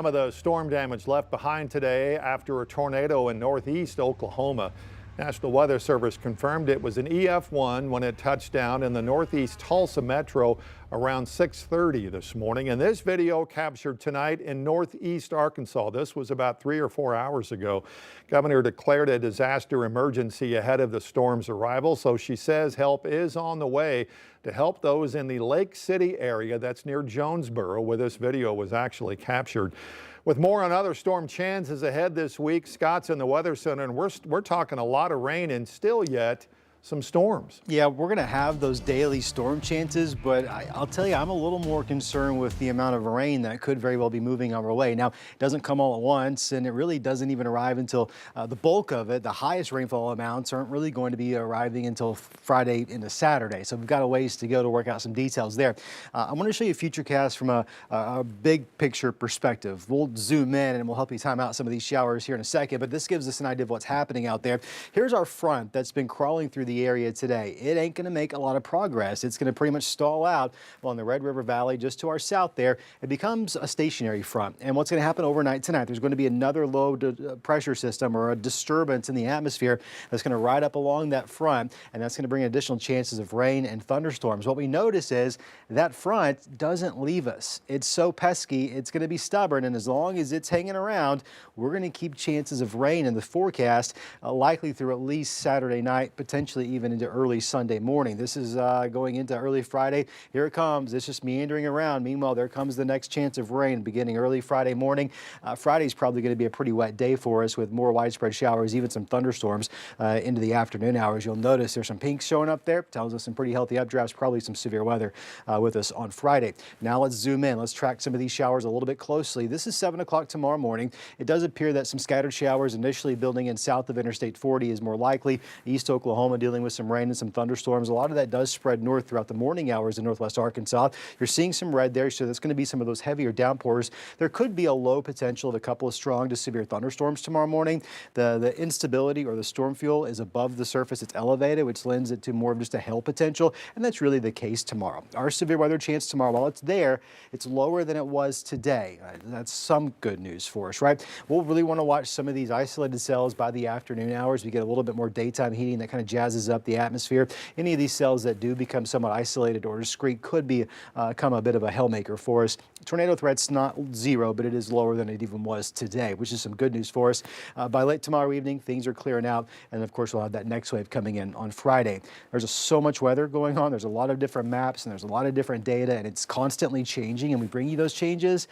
Some of the storm damage left behind today after a tornado in northeast Oklahoma. National Weather Service confirmed it was an EF1 when it touched down in the northeast Tulsa metro around 6:30 this morning. And this video captured tonight in northeast Arkansas. This was about 3 or 4 hours ago. Governor declared a disaster emergency ahead of the storm's arrival. So she says help is on the way to help those in the Lake City area that's near Jonesboro, where this video was actually captured. With more on other storm chances ahead this week, Scott's in the Weather Center, and we're talking a lot of rain and still yet some storms. Yeah, we're going to have those daily storm chances, but I'll tell you, I'm a little more concerned with the amount of rain that could very well be moving our way. Now, it doesn't come all at once, and it really doesn't even arrive until the bulk of it. The highest rainfall amounts aren't really going to be arriving until Friday into Saturday, so we've got a ways to go to work out some details there. I want to show you a futurecast from a big picture perspective. We'll zoom in and we'll help you time out some of these showers here in a second, but this gives us an idea of what's happening out there. Here's our front that's been crawling through the area today. It ain't going to make a lot of progress. It's going to pretty much stall out on the Red River Valley just to our south there. It becomes a stationary front. And what's going to happen overnight tonight, there's going to be another low pressure system or a disturbance in the atmosphere that's going to ride up along that front, and that's going to bring additional chances of rain and thunderstorms. What we notice is that front doesn't leave us. It's so pesky, it's going to be stubborn, and as long as it's hanging around, we're going to keep chances of rain in the forecast, likely through at least Saturday night, potentially even into early Sunday morning. This is going into early Friday. Here it comes. It's just meandering around. Meanwhile, there comes the next chance of rain beginning early Friday morning. Friday's probably going to be a pretty wet day for us with more widespread showers, even some thunderstorms into the afternoon hours. You'll notice there's some pinks showing up there. Tells us some pretty healthy updrafts, probably some severe weather with us on Friday. Now let's zoom in. Let's track some of these showers a little bit closely. This is 7 o'clock tomorrow morning. It does appear that some scattered showers initially building in south of Interstate 40 is more likely. East Oklahoma dealing with some rain and some thunderstorms. A lot of that does spread north throughout the morning hours in northwest Arkansas. You're seeing some red there, so that's going to be some of those heavier downpours. There could be a low potential of a couple of strong to severe thunderstorms tomorrow morning. The instability or the storm fuel is above the surface. It's elevated, which lends it to more of just a hail potential, and that's really the case tomorrow. Our severe weather chance tomorrow, while it's there, it's lower than it was today. That's some good news for us, right? We'll really want to watch some of these isolated cells by the afternoon hours. We get a little bit more daytime heating that kind of jazzes up the atmosphere. Any of these cells that do become somewhat isolated or discrete could become a bit of a hellmaker for us. Tornado threat's not zero, but it is lower than it even was today, which is some good news for us. By late tomorrow evening, things are clearing out, and of course we'll have that next wave coming in on Friday. There's so much weather going on. There's a lot of different maps, and there's a lot of different data, and it's constantly changing, and we bring you those changes.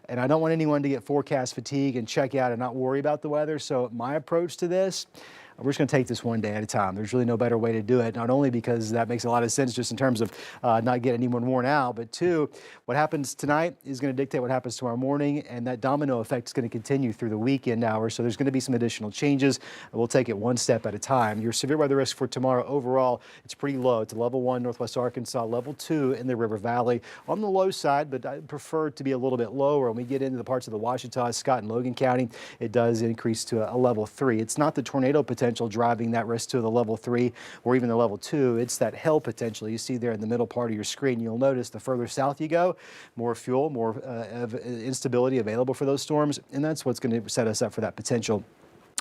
And I don't want anyone to get forecast fatigue and check out and not worry about the weather. So my approach to this, we're just going to take this one day at a time. There's really no better way to do it, not only because that makes a lot of sense just in terms of not getting anyone worn out, but two, what happens tonight is going to dictate what happens tomorrow morning, and that domino effect is going to continue through the weekend hours. So there's going to be some additional changes. We'll take it one step at a time. Your severe weather risk for tomorrow overall, it's pretty low. It's a level 1 northwest Arkansas, level 2 in the River Valley. On the low side, but I prefer it to be a little bit lower. When we get into the parts of the Ouachita, Scott, and Logan County, it does increase to a level 3. It's not the tornado potential driving that risk to the level 3 or even the level 2. It's that hail potential you see there in the middle part of your screen. You'll notice the further south you go, more fuel, more instability available for those storms, and that's what's going to set us up for that potential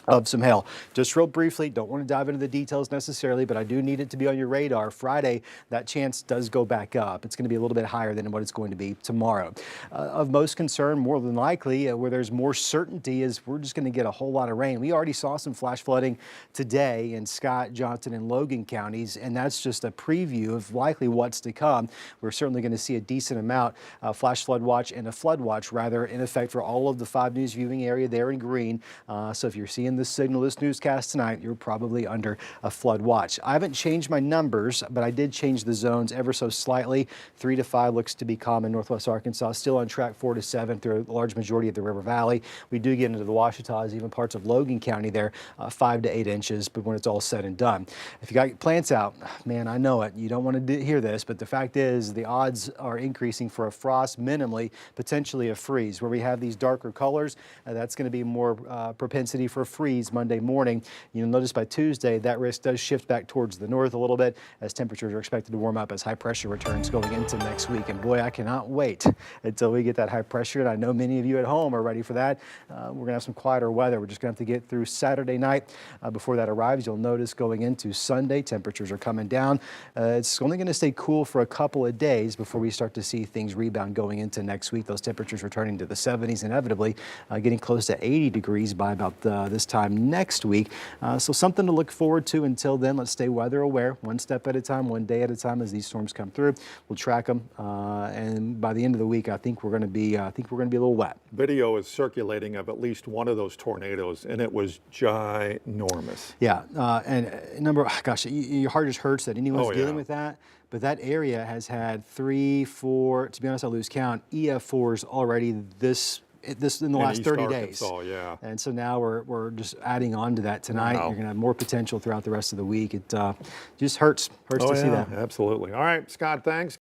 of some hail. Just real briefly, don't want to dive into the details necessarily, but I do need it to be on your radar. Friday, that chance does go back up. It's going to be a little bit higher than what it's going to be tomorrow. Of most concern, more than likely, where there's more certainty, is we're just going to get a whole lot of rain. We already saw some flash flooding today in Scott, Johnson, and Logan counties, and that's just a preview of likely what's to come. We're certainly going to see a decent amount flash flood watch and a flood watch, rather, in effect for all of the 5 News viewing area there in green. So if you're seeing this signal, this newscast tonight, you're probably under a flood watch. I haven't changed my numbers, but I did change the zones ever so slightly. 3 to 5 looks to be common northwest Arkansas, still on track 4 to 7 through a large majority of the River Valley. We do get into the Ouachitas, even parts of Logan County there, 5 to 8 inches, but when it's all said and done. If you got plants out, man, I know it. You don't want to hear this, but the fact is the odds are increasing for a frost, minimally, potentially a freeze. Where we have these darker colors, that's going to be more propensity for a freeze. freeze Monday morning. You'll notice by Tuesday that risk does shift back towards the north a little bit as temperatures are expected to warm up as high pressure returns going into next week. And boy, I cannot wait until we get that high pressure. And I know many of you at home are ready for that. We're going to have some quieter weather. We're just going to have to get through Saturday night before that arrives. You'll notice going into Sunday, temperatures are coming down. It's only going to stay cool for a couple of days before we start to see things rebound going into next week. Those temperatures returning to the 70s, inevitably getting close to 80 degrees by about this time next week. So something to look forward to. Until then, let's stay weather aware, one step at a time, one day at a time as these storms come through. We'll track them, and by the end of the week, I think we're going to be a little wet. Video is circulating of at least one of those tornadoes, and it was ginormous. Yeah, gosh, your heart just hurts that anyone's dealing with that. But that area has had 3, 4, to be honest, I lose count, EF4s already this in the last 30 days. Yeah. And so now we're just adding on to that tonight. Wow. You're going to have more potential throughout the rest of the week. It just hurts to see that. Absolutely. All right, Scott, thanks.